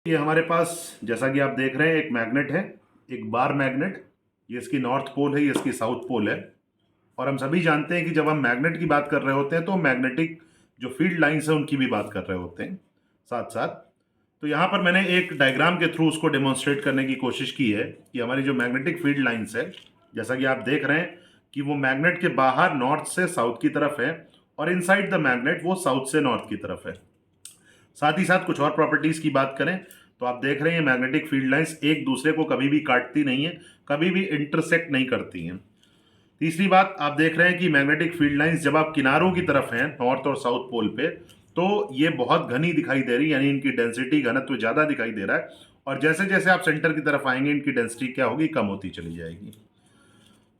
ये हमारे पास जैसा कि आप देख रहे हैं एक मैग्नेट है, एक बार मैग्नेट। ये इसकी नॉर्थ पोल है, ये इसकी साउथ पोल है। और हम सभी जानते हैं कि जब हम मैग्नेट की बात कर रहे होते हैं तो मैग्नेटिक जो फील्ड लाइंस है उनकी भी बात कर रहे होते हैं साथ साथ। तो यहाँ पर मैंने एक डायग्राम के थ्रू उसको डेमोन्स्ट्रेट करने की कोशिश की है कि हमारी जो मैग्नेटिक फील्ड लाइंस है, जैसा कि आप देख रहे हैं कि वो मैग्नेट के बाहर नॉर्थ से साउथ की तरफ है और इनसाइड द मैग्नेट वो साउथ से नॉर्थ की तरफ है। साथ ही साथ कुछ और प्रॉपर्टीज की बात करें तो आप देख रहे हैं मैग्नेटिक फील्ड लाइंस एक दूसरे को कभी भी काटती नहीं है, कभी भी इंटरसेक्ट नहीं करती हैं। तीसरी बात आप देख रहे हैं कि मैग्नेटिक फील्ड लाइंस जब आप किनारों की तरफ हैं नॉर्थ और साउथ पोल पे, तो ये बहुत घनी दिखाई दे रही है, यानी इनकी डेंसिटी घनत्व ज़्यादा दिखाई दे रहा है। और जैसे जैसे आप सेंटर की तरफ आएंगे इनकी डेंसिटी क्या होगी, कम होती चली जाएगी।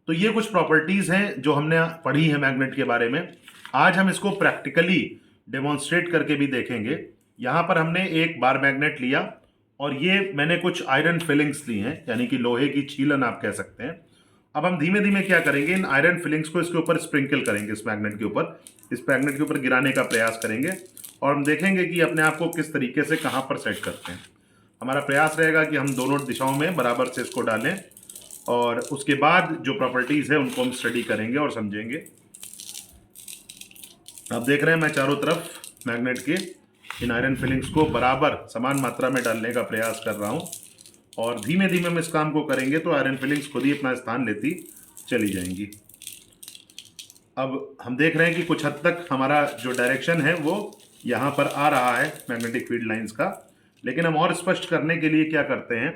तो ये कुछ प्रॉपर्टीज हैं जो हमने पढ़ी है मैग्नेट के बारे में। आज हम इसको प्रैक्टिकली डेमोन्स्ट्रेट करके भी देखेंगे। यहाँ पर हमने एक बार मैग्नेट लिया और ये मैंने कुछ आयरन फिलिंग्स ली हैं, यानी कि लोहे की छीलन आप कह सकते हैं। अब हम धीमे धीमे क्या करेंगे, इन आयरन फिलिंग्स को इसके ऊपर स्प्रिंकल करेंगे, इस मैग्नेट के ऊपर, इस मैग्नेट के ऊपर गिराने का प्रयास करेंगे और हम देखेंगे कि अपने आप को किस तरीके से कहाँ पर सेट करते हैं। हमारा प्रयास रहेगा कि हम दोनों दिशाओं में बराबर से इसको डालें और उसके बाद जो प्रॉपर्टीज़ है उनको हम स्टडी करेंगे और समझेंगे। आप देख रहे हैं मैं चारों तरफ मैग्नेट के इन आयरन फिलिंग्स को बराबर समान मात्रा में डालने का प्रयास कर रहा हूँ और धीमे धीमे हम इस काम को करेंगे तो आयरन फिलिंग्स खुद ही अपना स्थान लेती चली जाएंगी। अब हम देख रहे हैं कि कुछ हद तक हमारा जो डायरेक्शन है वो यहाँ पर आ रहा है मैग्नेटिक फील्ड लाइंस का। लेकिन हम और स्पष्ट करने के लिए क्या करते हैं,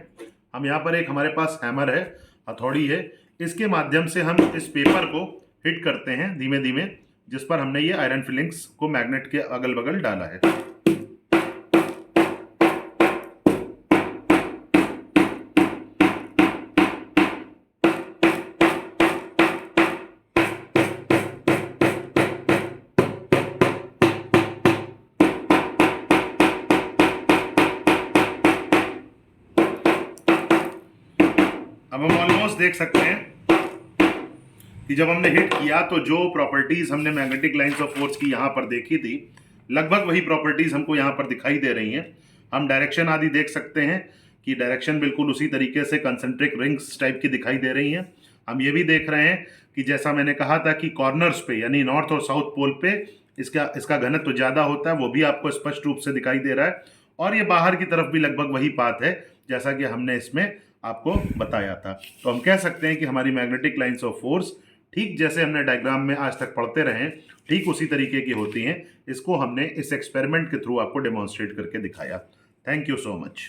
हम यहाँ पर एक हमारे पास हैमर है, हथौड़ी है, इसके माध्यम से हम इस पेपर को हिट करते हैं धीमे धीमे, जिस पर हमने ये आयरन फिलिंग्स को मैग्नेट के अगल बगल डाला है। अब हम ऑलमोस्ट देख सकते हैं कि जब हमने हिट किया तो जो प्रॉपर्टीज हमने मैग्नेटिक लाइंस ऑफ फोर्स की यहाँ पर देखी थी, लगभग वही प्रॉपर्टीज हमको यहाँ पर दिखाई दे रही हैं। हम डायरेक्शन आदि देख सकते हैं कि डायरेक्शन बिल्कुल उसी तरीके से कंसेंट्रिक रिंग्स टाइप की दिखाई दे रही हैं। हम ये भी देख रहे हैं कि जैसा मैंने कहा था कि कॉर्नर्स पे यानी नॉर्थ और साउथ पोल पे इसका घनत्व ज़्यादा होता है, वो भी आपको स्पष्ट रूप से दिखाई दे रहा है। और ये बाहर की तरफ भी लगभग वही बात है जैसा कि हमने इसमें आपको बताया था। तो हम कह सकते हैं कि हमारी मैग्नेटिक लाइंस ऑफ फोर्स ठीक जैसे हमने डायग्राम में आज तक पढ़ते रहे ठीक उसी तरीके की होती हैं। इसको हमने इस एक्सपेरिमेंट के थ्रू आपको डेमोन्स्ट्रेट करके दिखाया। Thank you so much.